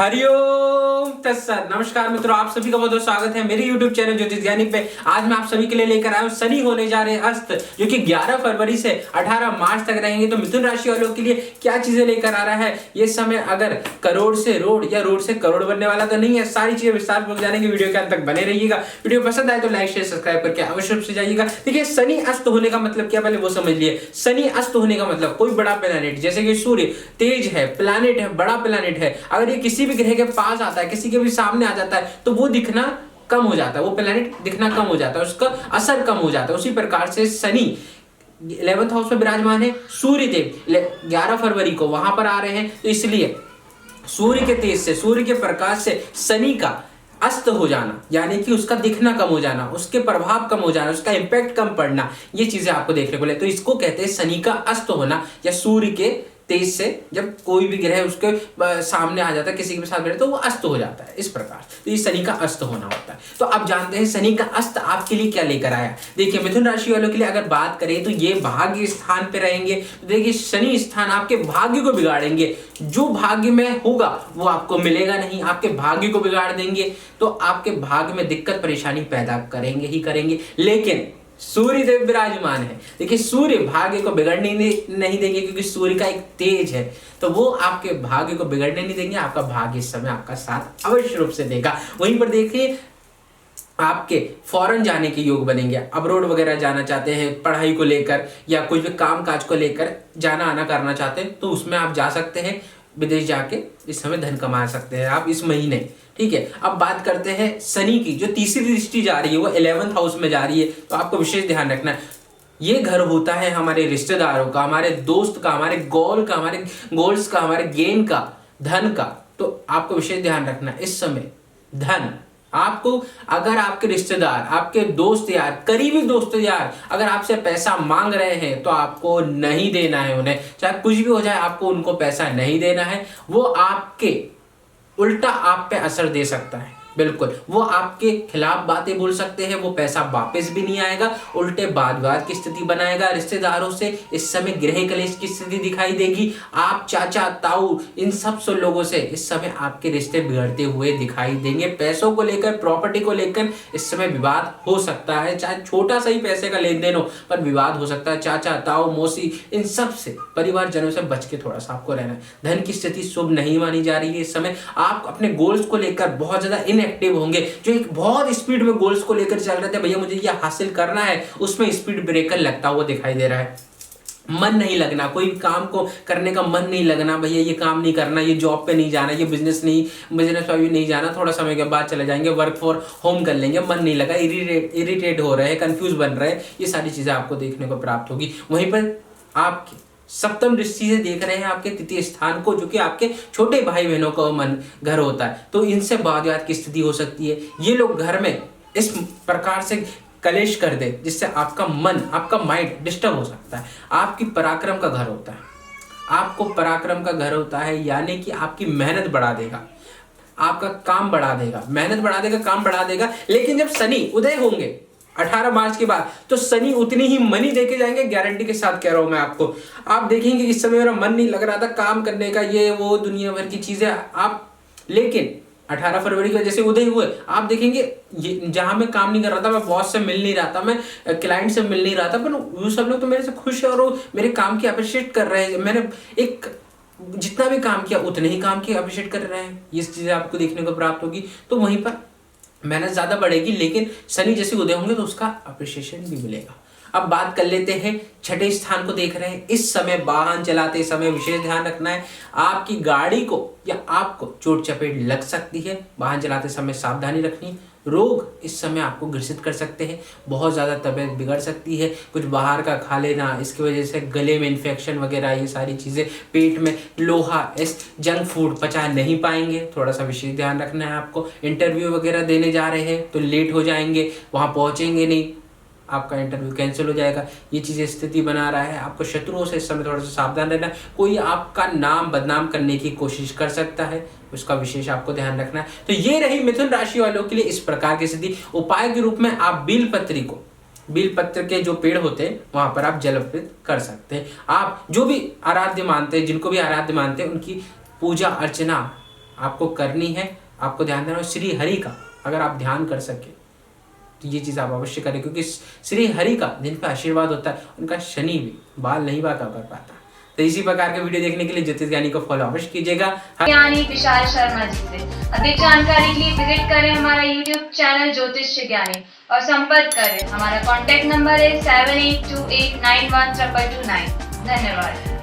हरिओम तत्सत। नमस्कार मित्रों, आप सभी का बहुत बहुत स्वागत है मेरे YouTube चैनल ज्योतिष ज्ञानी पे। आज मैं आप सभी के लिए लेकर आया हूँ शनि होने जा रहे हैं अस्त, जो कि 11 फरवरी से 18 मार्च तक रहेंगे। तो मिथुन राशि वालों के लिए क्या चीजें लेकर आ रहा है ये समय, अगर करोड़ से रोड या रोड से करोड़ बनने वाला तो नहीं है, सारी चीजें विस्तार पूर्वक जानेंगे। वीडियो के अंत तक बने रहिएगा। वीडियो पसंद आए तो लाइक शेयर सब्सक्राइब करके अवश्य रूप से जाइएगा। देखिए, शनि अस्त होने का मतलब क्या, पहले वो समझ लिए। शनि अस्त होने का मतलब कोई बड़ा प्लैनेट, जैसे कि सूर्य तेज है, प्लैनेट है, बड़ा प्लैनेट है, अगर ये किसी भी ग्रह के पास आता है, किसी के भी सामने आ जाता है, तो वो दिखना कम हो जाता है, वो प्लैनेट दिखना कम हो जाता है, उसका असर कम हो जाता है। उसी प्रकार से शनि 11th हाउस में विराजमान है। सूर्य देव 11 फरवरी को वहां पर आ रहे हैं, तो इसलिए सूर्य के तेज से, सूर्य के प्रकाश से शनि का अस्त हो जाना, यानी कि उसका दिखना कम हो जाना, उसके प्रभाव कम हो जाना, उसका इंपैक्ट कम पड़ना, ये चीजें आपको देखने को मिले। तो इसको कहते हैं शनि का अस्त होना, या सूर्य के तेज से जब कोई भी ग्रह उसके सामने आ जाता है, किसी के साथ बैठे तो वो अस्त हो जाता है। इस प्रकार तो ये शनि का अस्त होना होता है। तो अब जानते हैं शनि का अस्त आपके लिए क्या लेकर आया। देखिए, मिथुन राशि वालों के लिए अगर बात करें तो ये भाग्य स्थान पे रहेंगे। तो देखिए, शनि स्थान आपके भाग्य को बिगाड़ेंगे। जो भाग्य में होगा वो आपको मिलेगा नहीं, आपके भाग्य को बिगाड़ देंगे। तो आपके भाग्य में दिक्कत परेशानी पैदा करेंगे ही करेंगे। लेकिन सूर्य देव विराजमान है। देखिए, सूर्य भाग्य को बिगड़ने नहीं देंगे, क्योंकि सूर्य का एक तेज है, तो वो आपके भाग्य को बिगड़ने नहीं देंगे। आपका भाग्य इस समय आपका साथ अवश्य रूप से देगा। वहीं पर देखिए, आपके फॉरेन जाने के योग बनेंगे। अब्रोड वगैरह जाना चाहते हैं पढ़ाई को लेकर, या कुछ भी काम काज को लेकर जाना आना करना चाहते हैं, तो उसमें आप जा सकते हैं। विदेश जाके इस समय धन कमा सकते हैं आप इस महीने। ठीक है, अब बात करते हैं शनि की जो तीसरी दृष्टि जा रही है, वो 11th हाउस में जा रही है। तो आपको विशेष ध्यान रखना है, ये घर होता है हमारे रिश्तेदारों का, हमारे दोस्त का, हमारे गोल का, हमारे गोल्स का, हमारे गेन का, धन का। तो आपको विशेष ध्यान रखना है इस समय धन आपको, अगर आपके रिश्तेदार, आपके दोस्त यार, करीबी दोस्त यार अगर आपसे पैसा मांग रहे हैं, तो आपको नहीं देना है उन्हें। चाहे कुछ भी हो जाए, आपको उनको पैसा नहीं देना है। वो आपके उल्टा आप पे असर दे सकता है। बिल्कुल, वो आपके खिलाफ बातें बोल सकते हैं, वो पैसा वापस भी नहीं आएगा, उल्टे वाद विवाद की स्थिति बनाएगा। रिश्तेदारों से इस समय गृह कलेश की स्थिति दिखाई देगी। आप चाचा ताऊ इन सब लोगों से इस समय आपके रिश्ते बिगड़ते हुए दिखाई देंगे। पैसों को लेकर, प्रॉपर्टी को लेकर इस समय विवाद हो सकता है। चाहे छोटा सा ही पैसे का लेन देन हो, पर विवाद हो सकता है। चाचा ताऊ मौसी इन सब से, परिवारजनों से बच के थोड़ा सा आपको रहना है। धन की स्थिति शुभ नहीं मानी जा रही है इस समय। आप अपने गोल्स को लेकर बहुत ज्यादा इनएक्टिव होंगे। जो एक बहुत स्पीड में गोल्स को लेकर चल रहे थे, भैया मुझे ये हासिल करना है, उसमें स्पीड ब्रेकर लगता हुआ दिखाई दे रहा है। मन नहीं लगना, कोई काम को करने का मन नहीं लगना, भैया ये काम नहीं करना, ये जॉब पे नहीं जाना, ये बिजनेस पर भी नहीं जाना, थोड़ा समय के बाद चले जाएंगे, वर्क फॉर होम कर लेंगे, मन नहीं लगा, इरिटेट हो रहे हैं, कंफ्यूज बन रहे हैं। ये सारी चीजें आपको देखने को प्राप्त होगी। वहीं पर आपके सप्तम दृष्टि से देख रहे हैं आपके तृतीय स्थान को, जो कि आपके छोटे भाई बहनों का मन घर होता है। तो इनसे वाद विवाद की स्थिति हो सकती है। ये लोग घर में इस प्रकार से कलेश कर दे, जिससे आपका मन, आपका माइंड डिस्टर्ब हो सकता है। आपकी पराक्रम का घर होता है, आपको पराक्रम का घर होता है, यानी कि आपकी मेहनत बढ़ा देगा, आपका काम बढ़ा देगा, मेहनत बढ़ा देगा, काम बढ़ा देगा। लेकिन जब शनि उदय होंगे 18 मार्च के बाद, तो शनि उतनी ही मनी देके जाएंगे, गारंटी के साथ कह रहा हूं मैं आपको। आप देखेंगे इस समय मेरा मन नहीं लग रहा था काम करने का, ये वो दुनिया भर की चीजें आप, लेकिन 18 फरवरी का जैसे उदय हुए, आप देखेंगे जहां मैं काम नहीं कर रहा था, मैं बॉस से मिल नहीं रहा था, मैं क्लाइंट से मिल नहीं रहा था, पर वो सब लोग तो मेरे से खुश है और वो मेरे काम की अप्रिशिएट कर रहे हैं। मैंने एक जितना भी काम किया उतने ही काम की अप्रिशिएट कर रहे हैं। ये चीजें आपको देखने को प्राप्त होगी। तो वहीं पर मेहनत ज्यादा बढ़ेगी, लेकिन शनि जैसे उदय होंगे तो उसका अप्रिशिएशन भी मिलेगा। अब बात कर लेते हैं, छठे स्थान को देख रहे हैं। इस समय वाहन चलाते समय विशेष ध्यान रखना है। आपकी गाड़ी को या आपको चोट चपेट लग सकती है, वाहन चलाते समय सावधानी रखनी। रोग इस समय आपको ग्रसित कर सकते हैं, बहुत ज़्यादा तबीयत बिगड़ सकती है। कुछ बाहर का खा लेना, इसकी वजह से गले में इन्फेक्शन वगैरह, ये सारी चीज़ें, पेट में लोहा, इस जंक फूड पचा नहीं पाएंगे, थोड़ा सा विशेष ध्यान रखना है आपको। इंटरव्यू वगैरह देने जा रहे हैं तो लेट हो जाएंगे, वहाँ पहुँचेंगे नहीं, आपका इंटरव्यू कैंसिल हो जाएगा। ये चीज़ें स्थिति बना रहा है। आपको शत्रुओं से इस समय थोड़ा सा सावधान रहना है। कोई आपका नाम बदनाम करने की कोशिश कर सकता है, उसका विशेष आपको ध्यान रखना है। तो ये रही मिथुन राशि वालों के लिए इस प्रकार की स्थिति। उपाय के रूप में आप बेलपत्र के जो पेड़ होते हैं वहां पर आप जल अर्पित कर सकते हैं। आप जो भी आराध्य मानते हैं, जिनको भी आराध्य मानते हैं, उनकी पूजा अर्चना आपको करनी है, आपको ध्यान देना है श्री हरि का। अगर आप ध्यान कर सके तो ये चीज़ आप अवश्य करें, क्योंकि श्री हरि का जिन पर आशीर्वाद होता है उनका शनि भी बाल नहीं बाका कर पाता। तो इसी प्रकार के वीडियो देखने के लिए ज्योतिष ज्ञानी को फॉलो अवश्य कीजिएगा। ज्ञानी विशाल शर्मा जी से अधिक जानकारी के लिए विजिट करें हमारा यूट्यूब चैनल ज्योतिष ज्ञानी और संपर्क करें। हमारा कॉन्टैक्ट नंबर है 7828912229। धन्यवाद।